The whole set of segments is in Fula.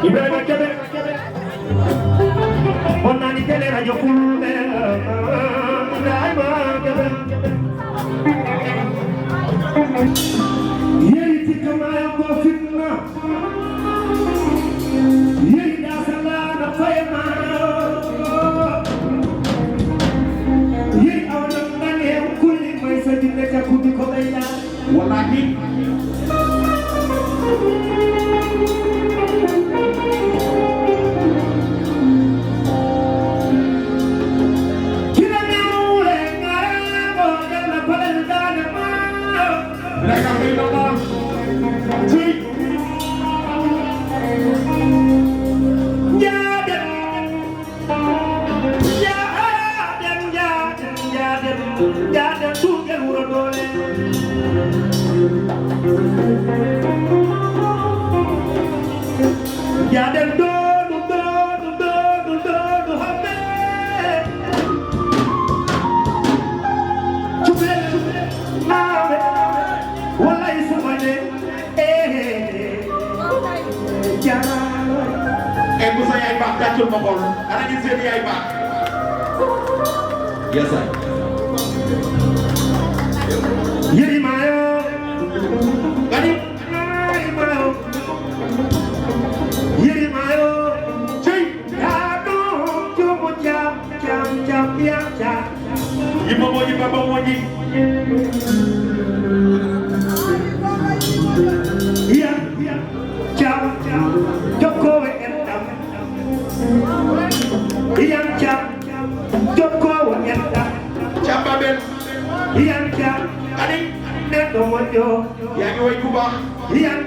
Ibrahima Kebe on nani télé rajo Fulbe Ibrahima Kebe yéyti kamayo ko fitna yeyda salana fayma yey awna ngane kulli may sa dinne ta kudi ko bayda wallahi Yes, sir. Yerimayo, Gani, Yerimayo, Chay, Yado, Jomo, Jam, Imamoji, Babamoji, Jam, Joko, and Jam, Joko, and Chapabel, Jam, Gani, Neto, Yagi way Kuba, Jam,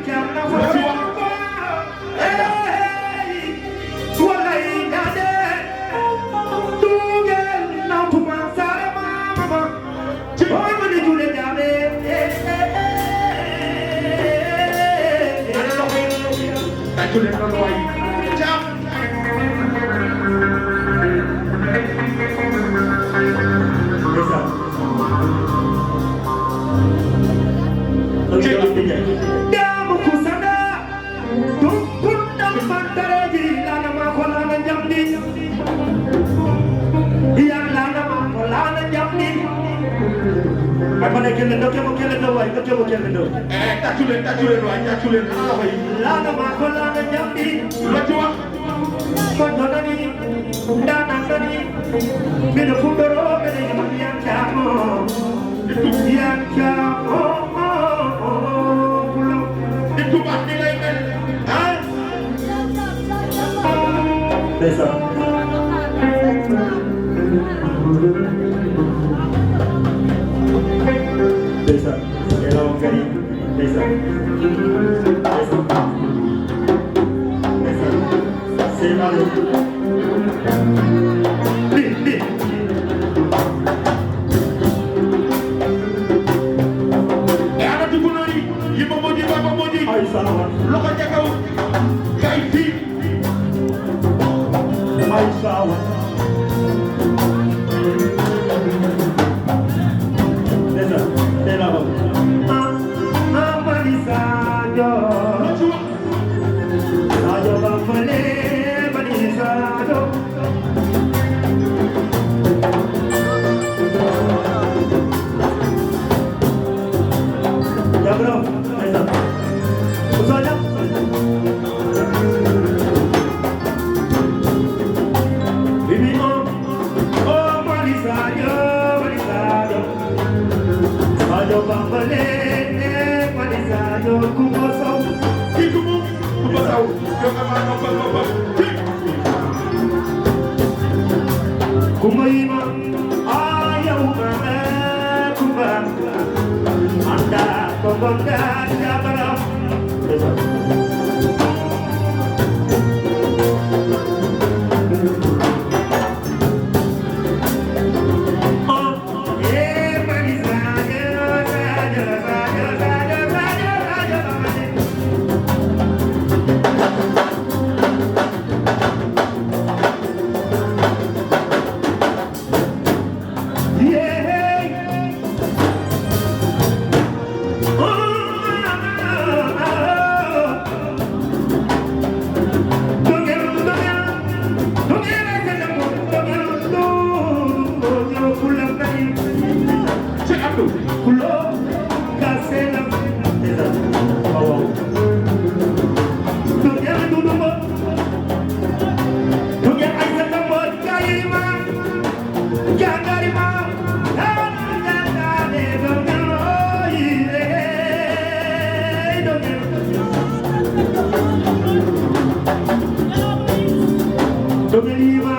Domelima,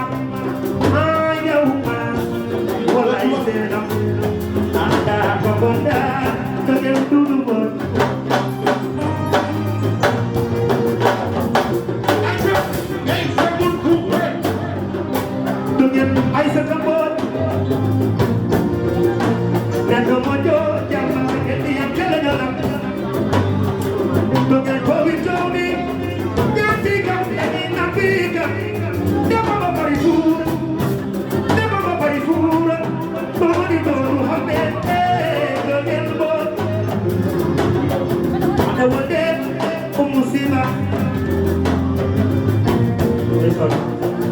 Ayauma, wala isena, anda babonda, kagem dudubon. Dengan Aisa Kambon, Nando Mojo, Jaman Keti yang jalan-jalan. Dengan Kowi Joni, Nyantika, Nyantika.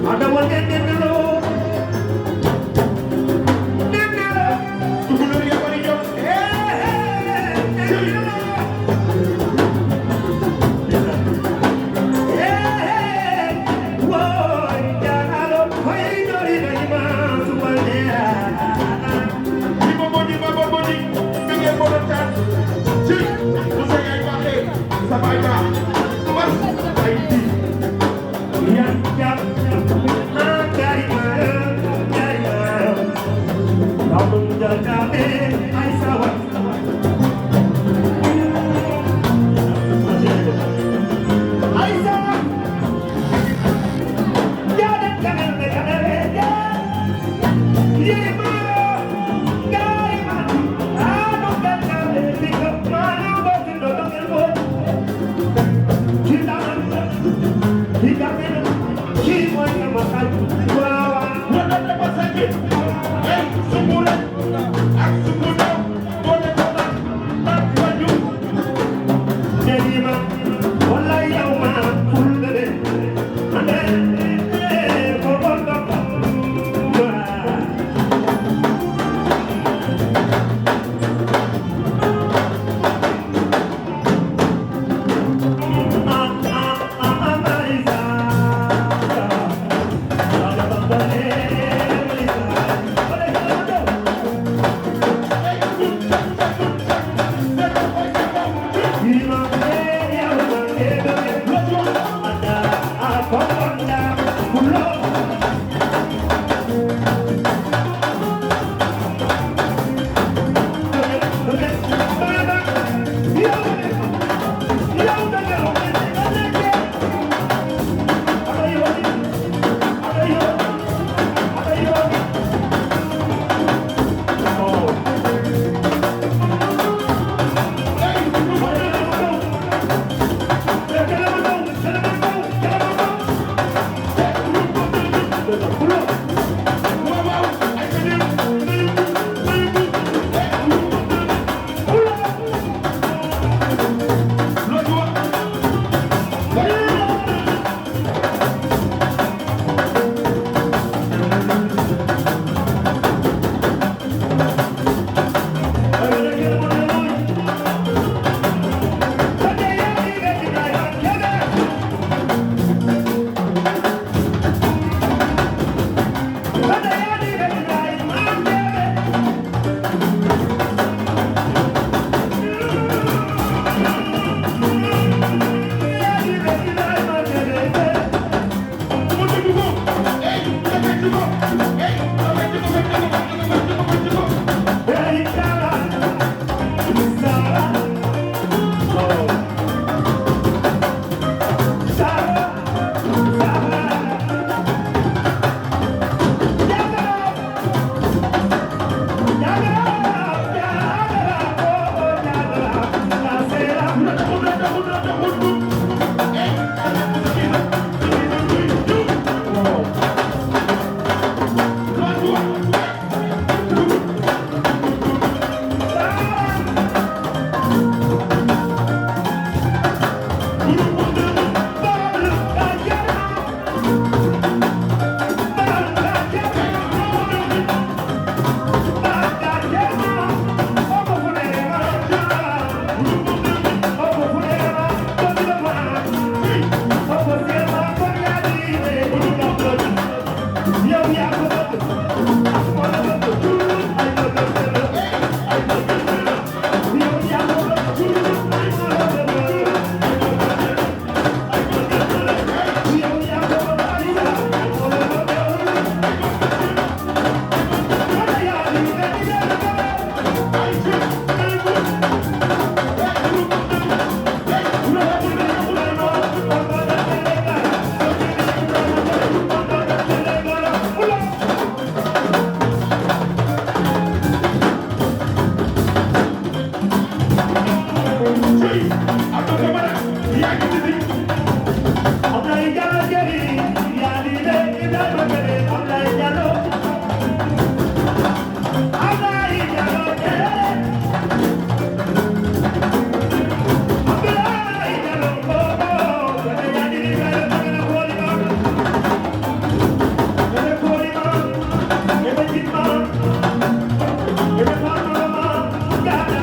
Ada wajah nenelo, nenelo. Tunggu ya Pak Nijo. yaa ngi ci Ablaye Diallo jëri yaa di de Ibrahima Kebe Ablaye Diallo Ablaye Diallo jëri Ablaye Diallo oh Kebe yaa di Ibrahima Kebe kooli ma Kebe kooli ma Kebe jit ma Kebe faama ma jaana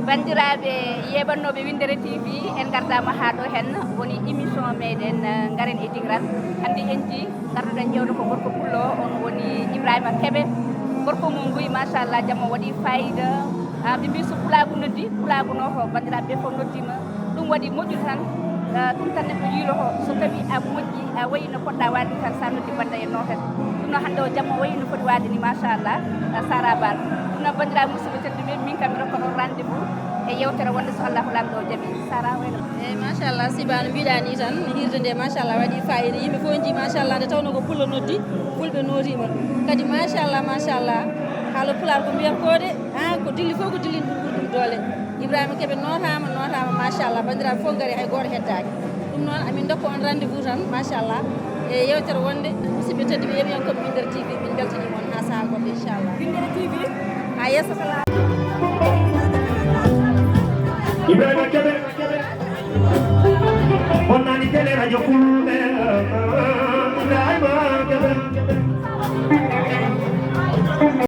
bandiraɓe yeɓannoɓe Windere TV en gardama ha ɗo hen woni émission meɗen garen e digran hande en ji garduɗen ƴewde ko gorko pullo on woni Ibrahima Kebe gorko mum mbuyi machallah jamma waɗi fayida ɓe mbi so pulagu noddi pulagu noto bandiraɓe fof noddima ɗum waɗi moƴƴude tan ɗum tan neɗɗo yiiloto so tawi a moƴƴi a wayi no poɗɗa wade tan sa noddi banda e noten ɗum noon hande o jamma wayi no foti wade ni machallah Sara Bal ɗum noon bandiraɓe musidɓe tedduɓe min kam mi rokkaɗon rendez-vous e yewtere wonde so Allahu lamɗo o jaaɓi Sara wayno eyyi machallah Siba no mbiɗa ni tan hirde nde machallah waɗi fayida yimɓe fof ji machallah nde tawno ko pullo noddi fulɓe notima kadi machallah haala pular ko mbiyat kode ko dilli fof ko dillin ɗum ɓuuri ɗum doole Ibrahima Kebe notama machallah bandiraɓe fof gaari hay goto heddaki ɗum noon amin dokka on rendez-vous tan machallah e yewtere wonde musidɓe tedduɓe yeɓiyan koɓe Windere TV min beltanima on ha saaha goɗɗo inchallah Windere TV ha yesso kala Ibrahima Kebe bonnani télé radio Fulɓe